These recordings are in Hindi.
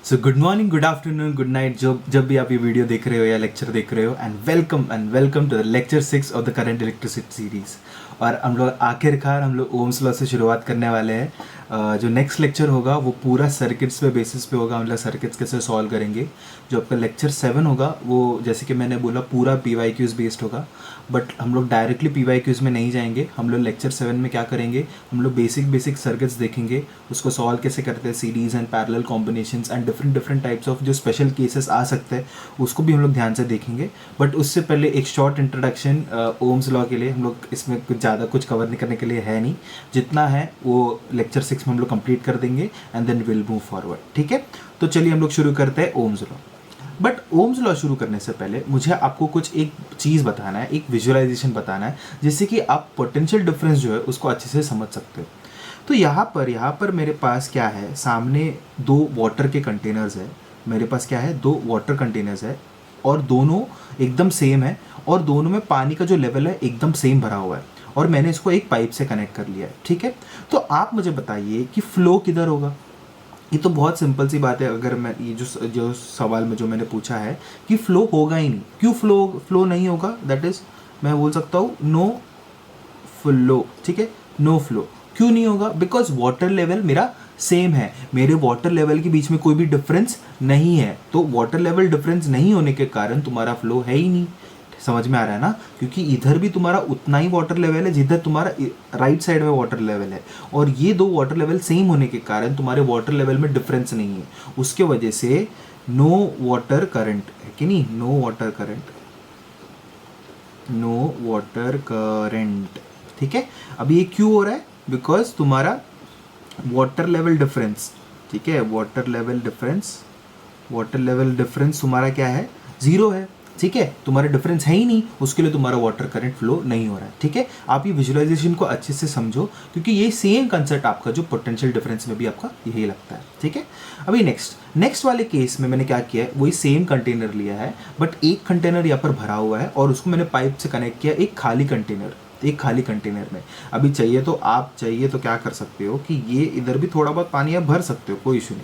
So good morning, good afternoon, good night, जब भी आप ये वीडियो देख रहे हो या लेक्चर देख रहे हो, and welcome to the lecture 6 of the current electricity series. और हम लोग आखिरकार ओम्स लॉ से शुरुआत करने वाले हैं। जो नेक्स्ट लेक्चर होगा वो पूरा सर्किट्स पे बेसिस पे होगा। मतलब सर्किट्स कैसे सॉल्व करेंगे। जो आपका लेक्चर 7 होगा वो जैसे कि मैंने बोला पूरा PYQs बेस्ड होगा, बट हम लोग डायरेक्टली PYQs में नहीं जाएंगे। हम लोग लेक्चर 7 में क्या करेंगे, हम लोग बेसिक सर्किट्स देखेंगे, उसको सॉल्व कैसे करते हैं, series and parallel combinations and different types of जो स्पेशल केसेस आ सकते हैं उसको भी हम लोग ध्यान से देखेंगे। बट उससे पहले एक शॉर्ट इंट्रोडक्शन ओम्स लॉ के लिए। हम लोग इसमें कुछ ज़्यादा कुछ कवर नहीं करने के लिए है नहीं, जितना है वो लेक्चर 6 में हम लोग कंप्लीट कर देंगे and then will move forward. ठीक है, तो चलिए हम लोग शुरू करते हैं Ohm's law. But Ohm's law शुरू करने से पहले मुझे आपको कुछ एक चीज़ बताना है, एक विजुअलाइजेशन बताना है, जिससे कि आप पोटेंशियल डिफरेंस जो है उसको अच्छे से समझ सकते हो। तो यहाँ पर मेरे पास क्या है, सामने दो वाटर के कंटेनर्स है। मेरे पास क्या है, दो वाटर कंटेनर्स है और दोनों एकदम सेम है और दोनों में पानी का जो लेवल है एकदम सेम भरा हुआ है और मैंने इसको एक पाइप से कनेक्ट कर लिया है। ठीक है, तो आप मुझे बताइए कि फ्लो किधर होगा। ये तो बहुत सिंपल सी बात है। अगर मैं ये जो सवाल में जो मैंने पूछा है कि फ्लो होगा ही नहीं, क्यों फ्लो नहीं होगा, दैट इज मैं बोल सकता हूँ नो फ्लो। ठीक है, नो फ्लो क्यों नहीं होगा, बिकॉज वाटर लेवल मेरा सेम है। मेरे वाटर लेवल के बीच में कोई भी डिफरेंस नहीं है, तो वाटर लेवल डिफरेंस नहीं होने के कारण तुम्हारा फ्लो है ही नहीं। समझ में आ रहा है ना, क्योंकि इधर भी तुम्हारा उतना ही वाटर लेवल है जिधर तुम्हारा राइट साइड में वाटर लेवल है, और ये दो वाटर लेवल सेम होने के कारण तुम्हारे वाटर लेवल में डिफरेंस नहीं है। उसके वजह से नो वाटर करंट है कि नहीं, नो वाटर करंट। ठीक है, अब ये क्यों हो रहा है, बिकॉज तुम्हारा वाटर लेवल डिफरेंस, ठीक है, वाटर लेवल डिफरेंस तुम्हारा क्या है, जीरो है। ठीक है, तुम्हारा डिफरेंस है ही नहीं, उसके लिए तुम्हारा वाटर करंट फ्लो नहीं हो रहा है। ठीक है, आप ये विजुअलाइजेशन को अच्छे से समझो, क्योंकि ये सेम कंसेप्ट आपका जो पोटेंशियल डिफरेंस में भी आपका यही लगता है। ठीक है, अभी नेक्स्ट वाले केस में मैंने क्या किया है, वही सेम कंटेनर लिया है, बट एक कंटेनर यहाँ पर भरा हुआ है और उसको मैंने पाइप से कनेक्ट किया एक खाली कंटेनर में। अभी चाहिए तो क्या कर सकते हो कि ये इधर भी थोड़ा बहुत पानी आप भर सकते हो, कोई इशू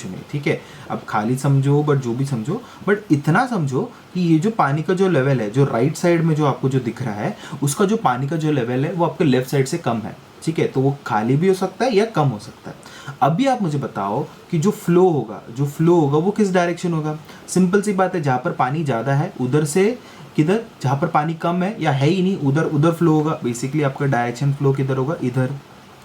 नहीं। ठीक है, अब खाली समझो बट जो भी समझो, बट इतना समझो कि ये जो पानी का जो लेवल है, जो राइट साइड में जो आपको जो दिख रहा है, उसका जो पानी का जो लेवल है वो आपके लेफ्ट साइड से कम है। ठीक है, तो वो खाली भी हो सकता है या कम हो सकता है। अभी आप मुझे बताओ कि जो फ्लो होगा वो किस डायरेक्शन होगा। सिंपल सी बात है, जहाँ पर पानी ज़्यादा है उधर से किधर, जहाँ पर पानी कम है या है ही नहीं उधर फ्लो होगा। बेसिकली आपका डायरेक्शन फ्लो किधर होगा, इधर,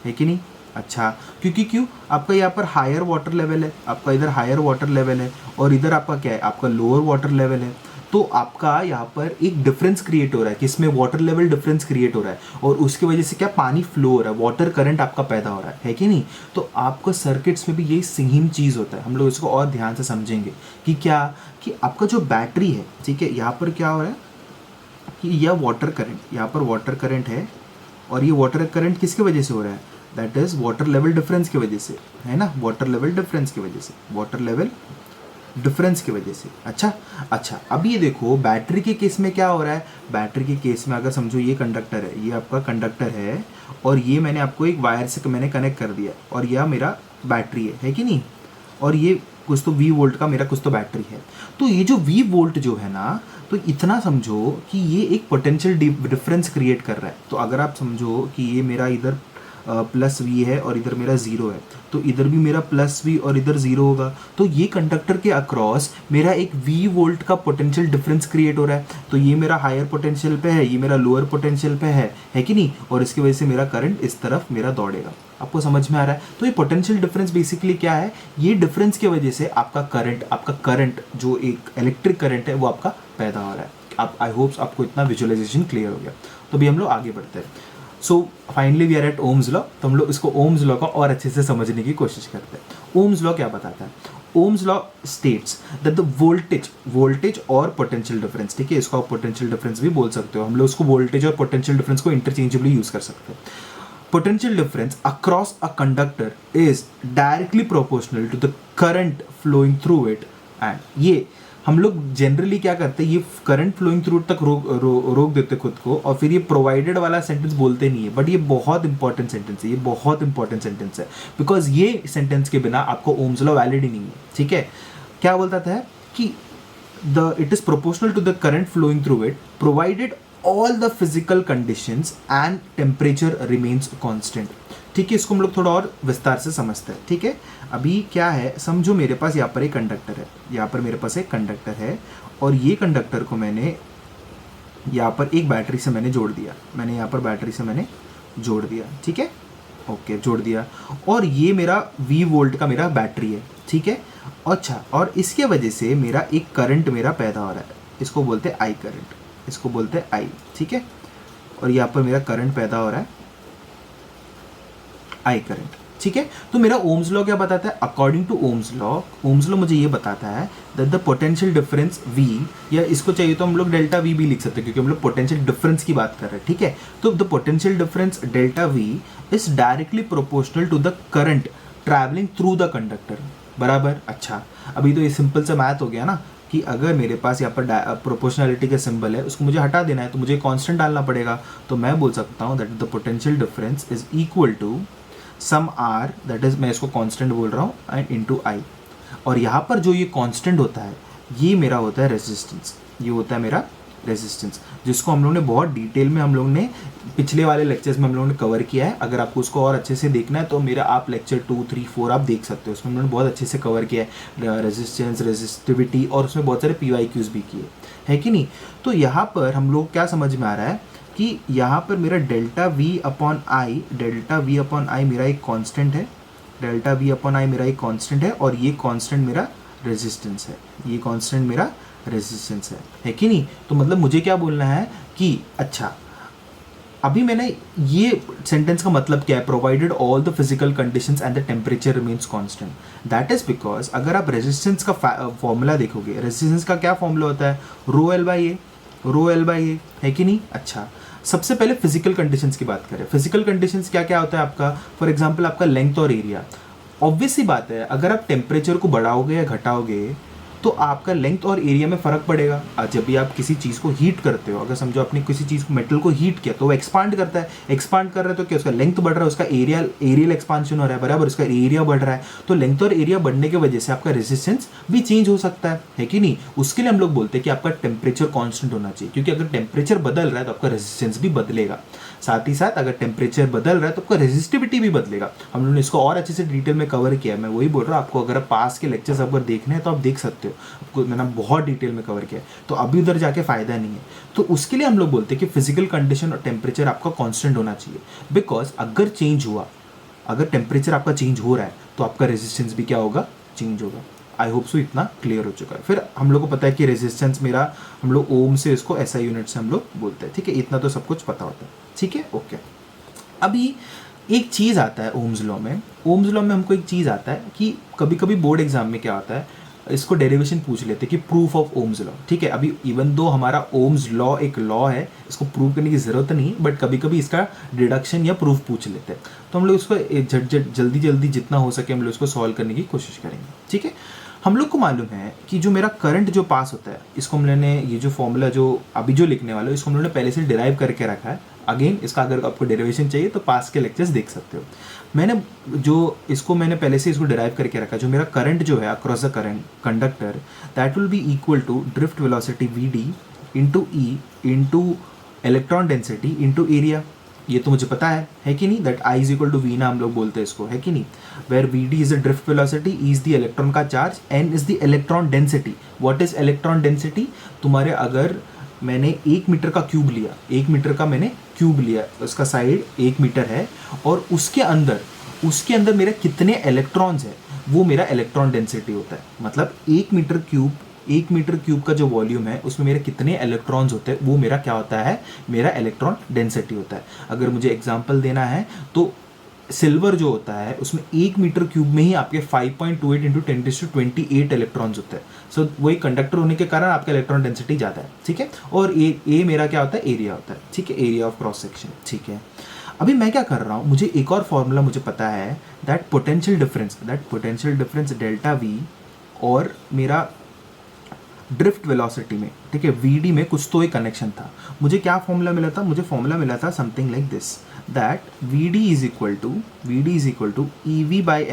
है कि नहीं। अच्छा, क्यों आपका यहाँ पर हायर वाटर लेवल है, आपका इधर हायर वाटर लेवल है और इधर आपका क्या है, आपका लोअर वाटर लेवल है। तो आपका यहाँ पर एक डिफरेंस क्रिएट हो रहा है, किसमें, वाटर लेवल डिफरेंस क्रिएट हो रहा है, और उसकी वजह से क्या, पानी फ्लो हो रहा है, वाटर करंट आपका पैदा हो रहा है कि नहीं। तो आपका सर्किट्स में भी यही सेम चीज़ होता है। हम लोग इसको और ध्यान से समझेंगे कि क्या, कि आपका जो बैटरी है, ठीक है, यहाँ पर क्या हो रहा है कि यह वाटर करंट, यहाँ पर वाटर करंट है और ये वाटर करंट किसकी वजह से हो रहा है, that is water level difference की वजह से, है ना, वाटर लेवल डिफरेंस की वजह से। अच्छा, अब ये देखो बैटरी के केस में क्या हो रहा है। बैटरी के केस में अगर समझो ये कंडक्टर है, ये आपका कंडक्टर है और ये मैंने आपको एक वायर से मैंने कनेक्ट कर दिया और यह मेरा बैटरी है कि नहीं, और ये कुछ तो V वोल्ट का मेरा कुछ तो बैटरी है। तो ये जो V वोल्ट जो है ना, तो इतना समझो कि ये एक पोटेंशियल डिफरेंस क्रिएट कर रहा है। तो अगर आप समझो कि ये मेरा इधर प्लस V है और इधर मेरा ज़ीरो है, तो इधर भी मेरा प्लस V और इधर ज़ीरो होगा। तो ये कंडक्टर के अक्रॉस मेरा एक V वोल्ट का पोटेंशियल डिफरेंस क्रिएट हो रहा है। तो ये मेरा हायर पोटेंशियल पे है, ये मेरा लोअर पोटेंशियल पे है कि नहीं, और इसकी वजह से मेरा करंट इस तरफ मेरा दौड़ेगा। आपको समझ में आ रहा है। तो ये पोटेंशियल डिफरेंस बेसिकली क्या है, ये डिफरेंस की वजह से आपका करंट जो एक इलेक्ट्रिक करंट है वो आपका पैदा हो रहा है। आप, आई होप्स आपको इतना विजुअलाइजेशन क्लियर हो गया। तो अभी हम लोग आगे बढ़ते हैं। So finally we are at Ohm's law. तो हम लोग इसको ओम्स लॉ का और अच्छे से समझने की कोशिश करते हैं। ओम्स लॉ क्या बताता है, Ohm's law states that the voltage और पोटेंशियल डिफरेंस, ठीक है, इसको आप पोटेंशियल डिफरेंस भी बोल सकते हो, हम लोग उसको वोल्टेज और पोटेंशियल डिफरेंस को इंटरचेंजेबली यूज कर सकते हैं। Potential difference across a conductor is directly proportional to the current flowing through it, and ये हम लोग जनरली क्या करते हैं, ये करंट फ्लोइंग थ्रू तक रोक देते खुद को, और फिर ये प्रोवाइडेड वाला सेंटेंस बोलते नहीं है। बट ये बहुत इंपॉर्टेंट सेंटेंस है, ये बहुत इंपॉर्टेंट सेंटेंस है, बिकॉज ये सेंटेंस के बिना आपको ओम्स लॉ वैलिड ही नहीं है। ठीक है, क्या बोलता था कि it is proportional to the current flowing through it provided all the physical conditions and temperature remains constant। ठीक है, इसको हम लोग थोड़ा और विस्तार से समझते हैं। ठीक है, अभी क्या है, समझो मेरे पास यहाँ पर एक कंडक्टर है, यहाँ पर मेरे पास एक कंडक्टर है, और ये कंडक्टर को मैंने यहाँ पर एक बैटरी से मैंने जोड़ दिया, मैंने यहाँ पर बैटरी से मैंने जोड़ दिया। ठीक है, ओके, जोड़ दिया, और ये मेरा V वोल्ट का मेरा बैटरी है। ठीक है, अच्छा, और इसके वजह से मेरा एक करंट मेरा पैदा हो रहा है, इसको बोलते हैं I करंट, इसको बोलते हैं I। ठीक है, और यहाँ पर मेरा करंट पैदा हो रहा है I करंट। ठीक है, तो मेरा ओम्स लॉ क्या बताता है, अकॉर्डिंग टू ओम्स लॉ मुझे ये बताता है that the potential difference V, या इसको चाहिए तो हम लोग डेल्टा V भी लिख सकते हैं, क्योंकि हम लोग पोटेंशियल डिफरेंस की बात कर रहे हैं। ठीक है, तो the potential difference delta V is directly proportional to the current travelling through the conductor. बराबर। अच्छा, अभी तो ये सिंपल सा मैथ हो गया ना, कि अगर मेरे पास यहाँ पर प्रोपोर्शनलिटी का सिंबल है, उसको मुझे हटा देना है, तो मुझे कांस्टेंट डालना पड़ेगा। तो मैं बोल सकता हूँ that the potential difference is equal to some R, that is, मैं इसको कांस्टेंट बोल रहा हूँ, एंड इनटू I। और यहाँ पर जो ये कांस्टेंट होता है, ये मेरा होता है रेजिस्टेंस, ये होता है मेरा रेजिस्टेंस, जिसको हम लोग ने बहुत डिटेल में हम लोग ने पिछले वाले लेक्चर्स में हम लोगों ने कवर किया है। अगर आपको उसको और अच्छे से देखना है तो मेरा आप लेक्चर 2, 3, 4 आप देख सकते हो, उसमें हम लोगों ने बहुत अच्छे से कवर किया है रेजिस्टेंस, रेजिस्टिविटी, और उसमें बहुत सारे PYQs भी किए है कि नहीं। तो यहाँ पर हम लोग क्या समझ में आ रहा है कि यहाँ पर मेरा डेल्टा V अपॉन आई मेरा एक कांस्टेंट है, डेल्टा V अपॉन आई मेरा एक कांस्टेंट है, और ये कांस्टेंट मेरा रेजिस्टेंस है, ये कांस्टेंट मेरा रेजिस्टेंस है कि नहीं। तो मतलब मुझे क्या बोलना है कि अच्छा, अभी मैंने ये सेंटेंस का मतलब क्या है, provided all the physical conditions and the temperature remains constant, that is because अगर आप रेजिस्टेंस का फॉर्मूला देखोगे, रेजिस्टेंस का क्या फॉर्मूला होता है, रो एल बाई ए, है कि नहीं। अच्छा, सबसे पहले फिजिकल कंडीशंस की बात करें, फिजिकल कंडीशंस क्या क्या होता है आपका, फॉर एग्जांपल आपका लेंथ और एरिया। ऑब्वियस सी बात है, अगर आप टेम्परेचर को बढ़ाओगे या घटाओगे तो आपका लेंथ और एरिया में फ़र्क पड़ेगा। जब भी आप किसी चीज़ को हीट करते हो, अगर समझो आपने किसी चीज़ को, मेटल को हीट किया, तो वो एक्सपांड करता है, एक्सपांड कर रहा है तो क्या उसका लेंथ बढ़ रहा है, उसका एरियल एक्सपांशन हो रहा है, बराबर, उसका एरिया बढ़ रहा है। तो लेंथ और एरिया बढ़ने की वजह से आपका रेजिस्टेंस भी चेंज हो सकता है कि नहीं। उसके लिए हम लोग बोलते हैं कि आपका टेम्परेचर कॉन्स्टेंट होना चाहिए, क्योंकि अगर टेम्परेचर बदल रहा है तो आपका रेजिस्टेंस भी बदलेगा। साथ ही साथ अगर टेम्परेचर बदल रहा है तो आपका रेजिस्टिविटी भी बदलेगा। हम लोगों ने इसको और अच्छे से डिटेल में कवर किया है, मैं वही बोल रहा हूँ आपको, अगर पास के लेक्चर्स अगर देखने हैं तो आप देख सकते हो, आपको मैंने बहुत डिटेल में कवर किया है, तो अभी उधर जाके फ़ायदा नहीं है। तो उसके लिए हम लोग बोलते हैं कि फिजिकल कंडीशन और टेम्परेचर आपका कांस्टेंट होना चाहिए, बिकॉज अगर चेंज हुआ, अगर टेम्परेचर आपका चेंज हो रहा है तो आपका रेजिस्टेंस भी क्या होगा, चेंज होगा। आई होप सो इतना क्लियर हो चुका है। फिर हम लोग को पता है कि रेजिस्टेंस मेरा, हम लोग ओम से इसको SI यूनिट से हम लोग बोलते हैं। ठीक है, इतना तो सब कुछ पता होता है। ठीक है, ओके। अभी एक चीज़ आता है ओम्स लॉ में, ओम्स लॉ में हमको एक चीज़ आता है कि कभी कभी बोर्ड एग्जाम में क्या होता है, इसको डेरिवेशन पूछ लेते हैं कि प्रूफ ऑफ ओम्स लॉ। ठीक है, अभी इवन दो हमारा ओम्स लॉ एक लॉ है, इसको प्रूव करने की ज़रूरत नहीं, बट कभी कभी इसका डिडक्शन या प्रूफ पूछ लेते हैं, तो हम लोग इसको जल्दी जितना हो सके हम लोग इसको सॉल्व करने की कोशिश करेंगे। ठीक है, हम लोग को मालूम है कि जो मेरा करंट जो पास होता है, इसको हम मैंने ये जो फॉर्मूला जो अभी जो लिखने वाला है, इसको हम लोगों ने पहले से डिराइव करके रखा है। अगेन इसका अगर आपको डेरिवेशन चाहिए तो पास के लेक्चर्स देख सकते हो। मैंने पहले से इसको डिराइव करके रखा है, जो मेरा करंट जो है across the current conductor, that will be equal to drift velocity VD into E into electron density into area. ये तो मुझे पता है कि नहीं, that I is equal to V ना हम लोग बोलते हैं इसको, है कि नहीं, where VD is the drift velocity, E is the electron का charge, N is the electron density. What is electron density, तुम्हारे अगर मैंने 1 मीटर का क्यूब लिया, 1 मीटर का मैंने क्यूब लिया, उसका साइड 1 मीटर है, और उसके अंदर मेरे कितने इलेक्ट्रॉन्स हैं, वो मेरा इलेक्ट्रॉन डेंसिटी होता है। मतलब 1 मीटर क्यूब का जो वॉल्यूम है उसमें मेरे कितने इलेक्ट्रॉन्स होते हैं, वो मेरा क्या होता है, मेरा इलेक्ट्रॉन डेंसिटी होता है। अगर मुझे एग्जांपल देना है तो सिल्वर जो होता है उसमें 1 मीटर क्यूब में ही आपके 5.28 इंटू 10⁻28 इलेक्ट्रॉन्स होते हैं। सो वही कंडक्टर होने के कारण आपका इलेक्ट्रॉन डेंसिटी ज़्यादा है। ठीक है, और ए मेरा क्या होता है, एरिया होता है। ठीक है, एरिया ऑफ क्रॉस सेक्शन। ठीक है, अभी मैं क्या कर रहा हूँ, मुझे एक और फॉर्मूला मुझे पता है, that potential difference delta V और मेरा ड्रिफ्ट वेलोसिटी में, ठीक है, वीडी में कुछ तो एक कनेक्शन था। मुझे क्या फॉर्मूला मिला था, मुझे फॉर्मूला मिला था something like this, that VD is equal to E V by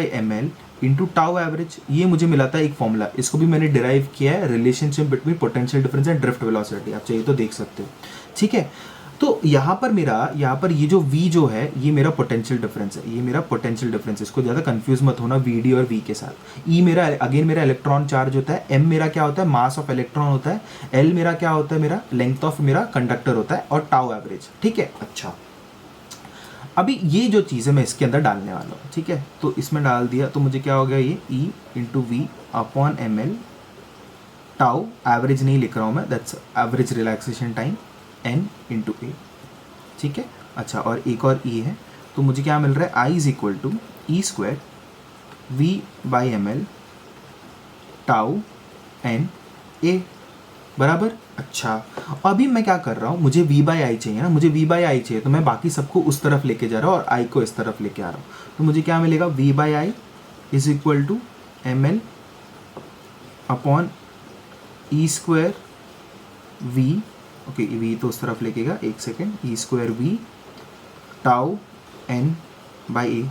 M L into tau average. ये मुझे मिला था एक फॉर्मूला, इसको भी मैंने डिराइव किया है, relationship between potential difference and drift velocity, आप चाहिए तो देख सकते हो, ठीक है। तो यहाँ पर ये जो v जो है ये मेरा पोटेंशियल डिफरेंस है, ये मेरा पोटेंशियल डिफरेंस है, इसको ज़्यादा कंफ्यूज मत होना vd और v के साथ। e मेरा अगेन मेरा इलेक्ट्रॉन चार्ज होता है, m मेरा क्या होता है, मास ऑफ इलेक्ट्रॉन होता है, l मेरा क्या होता है, मेरा लेंथ ऑफ मेरा कंडक्टर होता है, और टाउ एवरेज, ठीक है। अच्छा, अभी ये जो चीज़ है मैं इसके अंदर डालने वाला हूँ, ठीक है। तो इसमें डाल दिया तो मुझे क्या हो गया, ये e into V upon M L, tau average नहीं लिख रहा हूँ मैं, that's average relaxation time, n into A, ठीक है। अच्छा, और एक और e है, तो मुझे क्या मिल रहा है, I is equal to E square V by M L tau N A, बराबर। अच्छा, अभी मैं क्या कर रहा हूँ, मुझे v बाई आई चाहिए ना, मुझे v बाई आई चाहिए, तो मैं बाकी सबको उस तरफ लेके जा रहा हूँ और i को इस तरफ लेके आ रहा हूँ। तो मुझे क्या मिलेगा, v by I is equal to M L upon E square V, okay v तो उस तरफ लेकेगा, एक second, E square V tau N by A,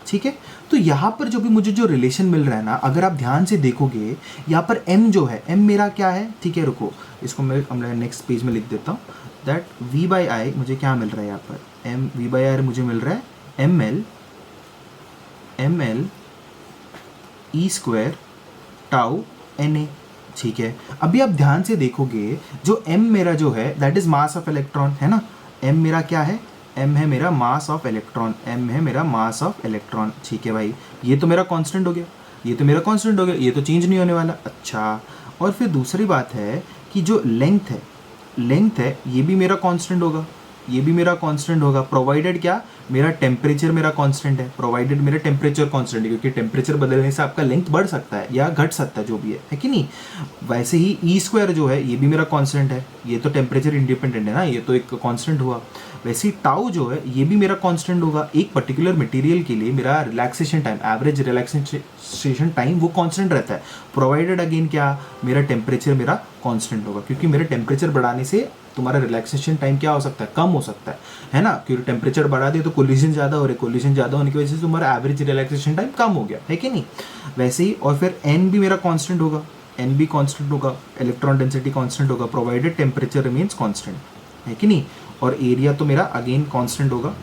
ठीक है। तो यहाँ पर जो भी मुझे जो रिलेशन मिल रहा है ना, अगर आप ध्यान से देखोगे यहाँ पर m जो है, m मेरा क्या है, ठीक है, रुको इसको मैं नेक्स्ट पेज में लिख देता हूँ, दैट v बाई आई मुझे क्या मिल रहा है, यहाँ पर m v बाई आई मुझे मिल रहा है M L E square tau N A, ठीक है। अभी आप ध्यान से देखोगे जो m मेरा जो है that is mass of electron, है ना, m मेरा क्या है, m है मेरा मास ऑफ इलेक्ट्रॉन, m है मेरा मास ऑफ इलेक्ट्रॉन, ठीक है भाई। ये तो मेरा कांस्टेंट हो गया, ये तो मेरा कांस्टेंट हो गया, ये तो चेंज नहीं होने वाला। अच्छा, और फिर दूसरी बात है कि जो लेंथ है ये भी मेरा कांस्टेंट होगा, ये भी मेरा कांस्टेंट होगा, प्रोवाइडेड क्या, मेरा टेम्परेचर मेरा कांस्टेंट है, प्रोवाइडेड मेरा टेम्परेचर कांस्टेंट है, क्योंकि टेम्परेचर बदलने से आपका लेंथ बढ़ सकता है या घट सकता है, जो भी है कि नहीं। वैसे ही ई स्क्वायर जो है ये भी मेरा कांस्टेंट है, ये तो टेम्परेचर इंडिपेंडेंट है ना, ये तो एक कांस्टेंट हुआ। वैसे ही टाउ जो है ये भी मेरा कांस्टेंट होगा, एक पर्टिकुलर मटेरियल के लिए मेरा relaxation time, average relaxation time वो कांस्टेंट रहता है, प्रोवाइडेड अगेन क्या, मेरा टेम्परेचर मेरा कांस्टेंट होगा, क्योंकि मेरा टेम्परेचर बढ़ाने से तुम्हारा रिलैक्सेशन टाइम क्या हो सकता है, कम हो सकता है ना, क्योंकि टेम्परेचर बढ़ा दे तो कोलिजन ज़्यादा हो रहे, कोलिजन ज़्यादा होने की वजह से तुम्हारा एवरेज रिलैक्सेशन टाइम कम हो गया, है कि नहीं। वैसे ही, और फिर n भी मेरा कांस्टेंट होगा, n भी कांस्टेंट होगा, इलेक्ट्रॉन डेंसिटी कांस्टेंट होगा, प्रोवाइडेड टेम्परेचर रिमेन्स कांस्टेंट, है कि नहीं। और एरिया तो मेरा अगेन कांस्टेंट होगा,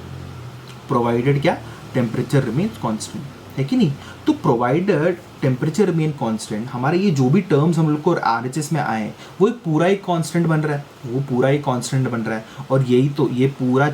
प्रोवाइडेड क्या, टेम्परेचर रिमेन्स कांस्टेंट, है कि नहीं। तो प्रोवाइडेड टेम्परेचर रिमेन कांस्टेंट, हमारे ये जो भी टर्म्स हम लोग को RHS में आए वो पूरा ही कांस्टेंट बन रहा है, वो पूरा ही कांस्टेंट बन रहा है। और यही तो ये पूरा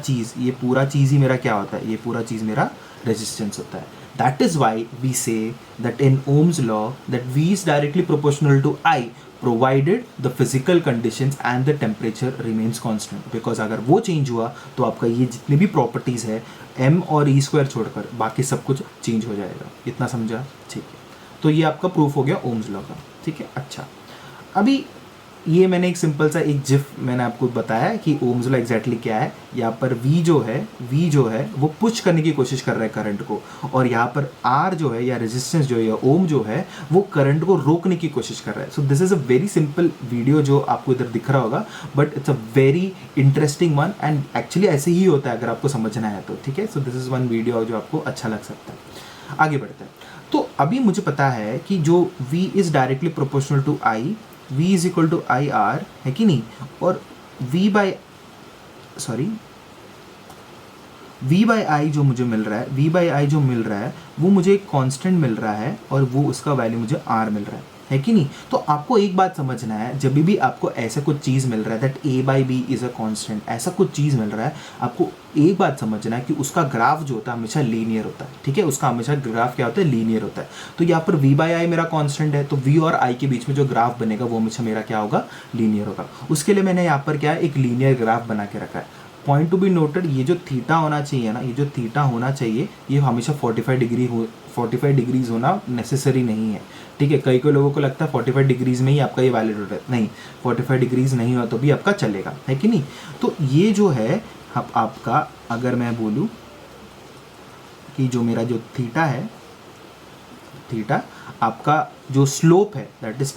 चीज़ ही मेरा क्या होता है, ये पूरा चीज़ मेरा रेजिस्टेंस होता है। That is why we say that in Ohm's law that V is directly proportional to I provided the physical conditions and the temperature remains constant, because अगर वो चेंज हुआ तो आपका ये जितनी भी प्रॉपर्टीज़ है m और e स्क्वायर छोड़कर बाकी सब कुछ चेंज हो जाएगा। इतना समझा, ठीक है। तो ये आपका प्रूफ हो गया ओम्स लॉ का, ठीक है। अच्छा, अभी ये मैंने एक सिंपल सा एक जिफ मैंने आपको बताया कि ओम्स लॉ एग्जैक्टली क्या है। यहाँ पर V जो है वो पुश करने की कोशिश कर रहा है करंट को, और यहाँ पर R जो है या रेजिस्टेंस जो है या ओम जो है वो करंट को रोकने की कोशिश कर रहा है। So this is a very simple video जो आपको इधर दिख रहा होगा, but it's a very interesting one, and actually ऐसे ही होता है अगर आपको समझना है तो, ठीक है। So this is one video जो आपको अच्छा लग सकता है। आगे बढ़ते हैं। तो अभी मुझे पता है कि जो V is directly proportional to I, V is equal to I R, है कि नहीं। और V बाई आई जो मुझे मिल रहा है, V बाई आई जो मिल रहा है वो मुझे एक कांस्टेंट मिल रहा है, और वो उसका वैल्यू मुझे R मिल रहा है कि नहीं। तो आपको एक बात समझना है, जब भी आपको ऐसा कुछ चीज़ मिल रहा है that A by B is a constant, ऐसा कुछ चीज़ मिल रहा है, आपको एक बात समझना है कि उसका ग्राफ जो होता है हमेशा लीनियर होता है, ठीक है। उसका हमेशा ग्राफ क्या होता है, लीनियर होता है। तो यहाँ पर V बाई आई मेरा कांस्टेंट है, तो V और I के बीच में जो ग्राफ बनेगा वो हमेशा मेरा क्या होगा, लीनियर होगा। उसके लिए मैंने यहाँ पर क्या है, एक लीनियर ग्राफ बना के रखा है। पॉइंट टू बी नोटेड, ये जो थीटा होना चाहिए ना, ये जो थीटा होना चाहिए ये हमेशा 45 डिग्रीज होना नेसेसरी नहीं है, ठीक है। कई लोगों को लगता है 45 डिग्रीज में ही आपका ये वैलिड होता है, नहीं, 45 डिग्रीज नहीं हुआ तो भी आपका चलेगा, है कि नहीं। तो ये जो है आपका, अगर मैं बोलूँ कि जो मेरा जो थीटा है, थीटा आपका जो स्लोप है दैट इज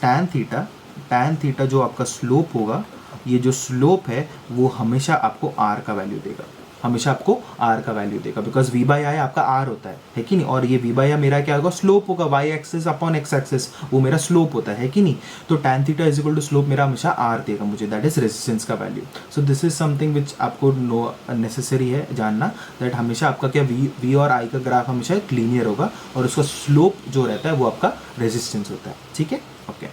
tan थीटा जो आपका स्लोप होगा, ये जो स्लोप है वो हमेशा आपको r का वैल्यू देगा, हमेशा आपको r का वैल्यू देगा, बिकॉज v बाई आई आपका r होता है कि नहीं, और ये v बाई आई मेरा क्या होगा, स्लोप होगा, y axis upon x axis वो मेरा स्लोप होता है कि नहीं, तो tan theta is equal to slope मेरा हमेशा r देगा मुझे, दैट इज रेजिस्टेंस का value. So this is something which आपको नो नेसेसरी है जानना, दैट हमेशा आपका क्या v और i का ग्राफ हमेशा एक लीनियर होगा और उसका स्लोप जो रहता है वो आपका रेजिस्टेंस होता है, ठीक है, ओके।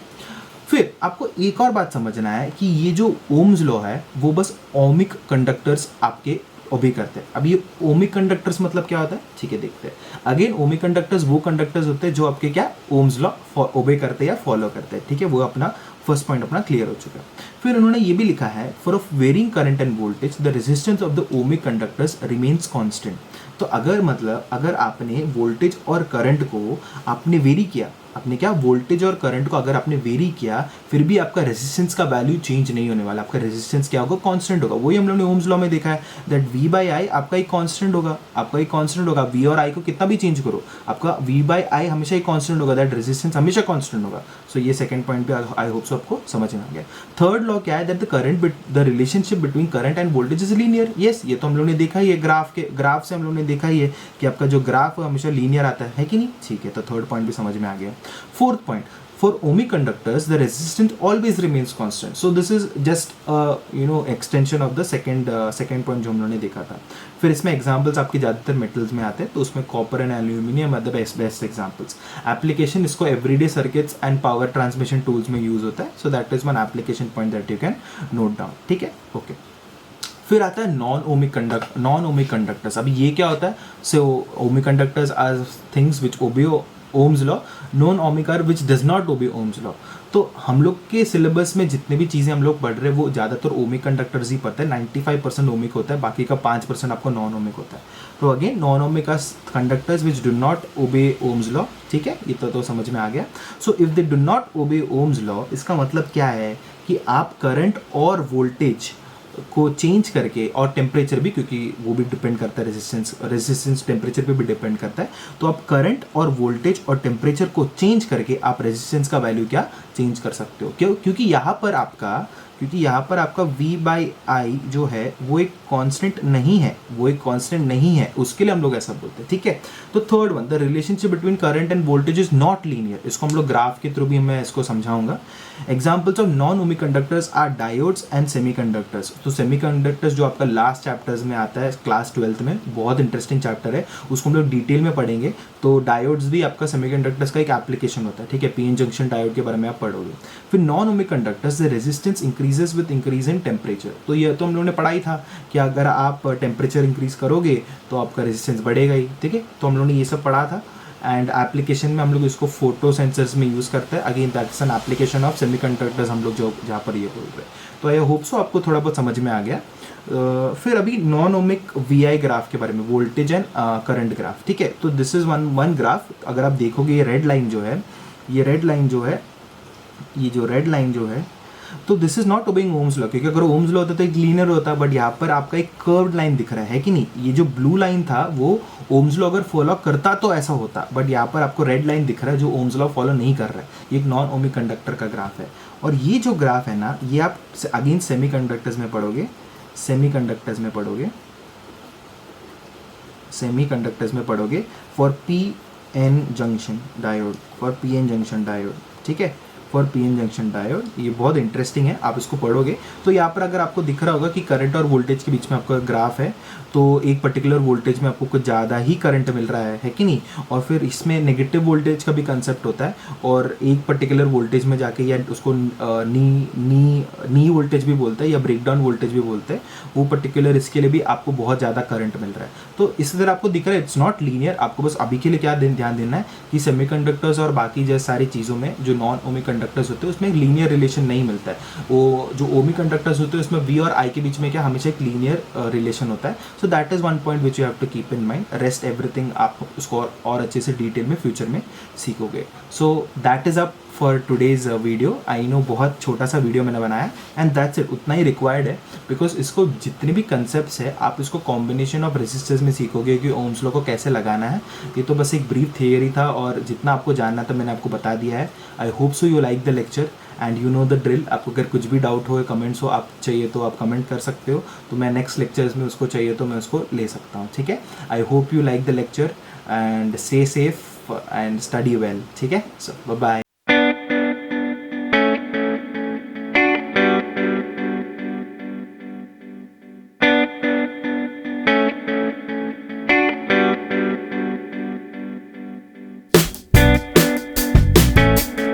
फिर आपको एक और बात समझना है कि ये जो ओम्स लॉ है वो बस ओमिक कंडक्टर्स आपके ओबे करते हैं। अब ये ओमिक कंडक्टर्स मतलब क्या होता है, ठीक है, देखते हैं। अगेन ओमिक कंडक्टर्स वो कंडक्टर्स होते हैं जो आपके क्या ओम्स लॉ ओबे करते हैं या फॉलो करते हैं, ठीक है, वो अपना फर्स्ट पॉइंट अपना क्लियर हो चुका है। फिर उन्होंने ये भी लिखा है, for of varying current and voltage the resistance of the ohmic conductors remains constant. तो अगर आपने वोल्टेज और करंट को आपने वेरी किया, आपने क्या वोल्टेज और करंट को अगर आपने वेरी किया फिर भी आपका रेजिस्टेंस का वैल्यू चेंज नहीं होने वाला, आपका रेजिस्टेंस क्या होगा, कांस्टेंट होगा। वही हम लोगों ने ओम्स लॉ में देखा है दैट v बाई आई आपका एक कांस्टेंट होगा, आपका एक कांस्टेंट होगा, v और i को कितना भी चेंज करो आपका v बाई आई हमेशा एक कांस्टेंट होगा, दैट रेजिस्टेंस हमेशा कांस्टेंट होगा। सो ये सेकंड पॉइंट पे आई होप सो आपको समझ में आ गया। थर्ड लॉ क्या है, that the relationship between current and voltage is linear. Yes, ये तो हम लोग ने देखा ही है, ग्राफ से हम लोग ने देखा ही है कि आपका जो ग्राफ है हमेशा लीनियर आता है कि नहीं, ठीक है, तो थर्ड पॉइंट भी समझ में आ गया। Fourth point, for ohmic conductors the resistance always remains constant, so this is just extension of the second point जो हम लोगों ने देखा था। फिर इसमें एग्जांपल्स आपके ज़्यादातर मेटल्स में आते हैं, तो उसमें copper and aluminium are the best examples. Application इसको everyday circuits and power transmission tools में यूज होता है, so that is one application point that you can note down, ठीक है, ओके। फिर आता है नॉन ओमिक कंडक्टर्स। अभी ये क्या होता है, so ohmic conductors are things which obey Ohm's law, non ohmic are which does not obey Ohm's law. तो हम लोग के सिलेबस में जितने भी चीज़ें हम लोग पढ़ रहे हैं वो ज़्यादातर ओमिक कंडक्टर्स ही पढ़ते हैं, 95% ओमिक होता है, बाकी का 5% आपको नॉन ओमिक होता है। तो again non ohmic are conductors which do not obey Ohm's law, ठीक है, ये तो समझ में आ गया। So if they do not obey Ohm's law, इसका मतलब क्या है कि आप करंट और वोल्टेज को चेंज करके, और टेम्परेचर भी, क्योंकि वो भी डिपेंड करता है, रेजिस्टेंस टेम्परेचर पे भी डिपेंड करता है, तो आप करंट और वोल्टेज और टेम्परेचर को चेंज करके आप रेजिस्टेंस का वैल्यू क्या चेंज कर सकते हो। क्यों? क्योंकि यहाँ पर आपका v बाई आई जो है वो एक कांस्टेंट नहीं है, उसके लिए हम लोग ऐसा बोलते हैं, ठीक है। तो third one, the relationship between current and voltage is not linear, इसको हम लोग ग्राफ के थ्रू भी मैं इसको समझाऊंगा। Examples of non ohmic conductors are diodes and semiconductors. तो सेमीकंडक्टर्स जो आपका लास्ट चैप्टर्स में आता है क्लास 12th में, बहुत इंटरेस्टिंग चैप्टर है, उसको हम लोग डिटेल में पढ़ेंगे। तो डायोड्स भी आपका सेमीकंडक्टर्स का एक एप्लीकेशन होता है, ठीक है, पीएन जंक्शन डायोड के बारे में आप पढ़ोगे। फिर non ohmic conductors the resistance increases with increase in temperature. तो ये तो हम लोगों ने पढ़ा ही था कि अगर आप टेम्परेचर इंक्रीज करोगे तो आपका रेजिस्टेंस बढ़ेगा ही, ठीक है, तो हम लोगों ने ये सब पढ़ा था। एंड एप्लीकेशन में हम लोग इसको फोटो सेंसर्स में यूज़ करते हैं, again that's an application of semiconductors हम लोग जो जहाँ पर ये बोल रहे हैं। तो आई होप सो आपको थोड़ा बहुत समझ में आ गया। फिर अभी नॉन ओमिक वी ग्राफ के बारे में, वोल्टेज एंड करंट ग्राफ, ठीक है। तो दिस इज़ वन ग्राफ, अगर आप देखोगे ये रेड लाइन जो है, तो this is not obeying Ohm's law, क्योंकि अगर ओम्स लॉ होता तो एक लीनियर होता, बट यहाँ पर आपका एक कर्व्ड लाइन दिख रहा है कि नहीं। ये जो ब्लू लाइन था वो ओम्स लॉ अगर फॉलो करता तो ऐसा होता, बट यहाँ पर आपको रेड लाइन दिख रहा है जो ओम्स लॉ फॉलो नहीं कर रहा है। ये एक नॉन ओमिक कंडक्टर का ग्राफ है, और ये जो ग्राफ है ना, ये आप अगेन सेमीकंडक्टर्स में पढ़ोगे फॉर पीएन जंक्शन डायोड, ठीक है, फॉर पीएन जंक्शन डायोड। ये बहुत इंटरेस्टिंग है, आप इसको पढ़ोगे तो यहाँ पर अगर आपको दिख रहा होगा कि करंट और वोल्टेज के बीच में आपका ग्राफ है, तो एक पर्टिकुलर वोल्टेज में आपको कुछ ज़्यादा ही करंट मिल रहा है कि नहीं, और फिर इसमें नेगेटिव वोल्टेज का भी कंसेप्ट होता है, और एक पर्टिकुलर वोल्टेज में जाके, या उसको नी वोल्टेज भी बोलते हैं या ब्रेकडाउन वोल्टेज भी बोलते हैं, वो पर्टिकुलर इसके लिए भी आपको बहुत ज़्यादा करंट मिल रहा है। तो इस तरह आपको दिख रहा है इट्स नॉट लीनियर। आपको बस अभी के लिए क्या ध्यान देना है कि सेमीकंडक्टर्स और बाकी जैसे सारी चीज़ों में जो नॉन ओमिक कंडक्टर्स होते हैं उसमें एक लीनियर रिलेशन नहीं मिलता है। वो जो ओमिक कंडक्टर्स होते हैं उसमें वी और आई के बीच में क्या हमेशा एक लीनियर रिलेशन होता है। So that is one point which you have to keep in mind. Rest everything आप उसको और अच्छे से डिटेल में फ्यूचर में सीखोगे। सो that is up for today's video. I know बहुत छोटा सा वीडियो मैंने बनाया एंड दैट्स इट, उतना ही रिक्वायर्ड है, बिकॉज इसको जितने भी कंसेप्ट है आप इसको कॉम्बिनेशन ऑफ रेसिस्टर्स में सीखोगे कि ओम्स लॉ को कैसे लगाना है। ये तो बस एक ब्रीफ थियरी था और जितना आपको जानना था मैंने आपको बता दिया है। I hope so you like the lecture and you know the drill. आपको अगर कुछ भी डाउट हो, कमेंट्स हो, आप चाहिए तो आप कमेंट कर सकते हो, तो मैं नेक्स्ट लेक्चर्स में उसको चाहिए तो मैं उसको ले सकता हूँ, ठीक है। I hope you like the lecture and stay safe and study well, ठीक है। सो बाय बाय।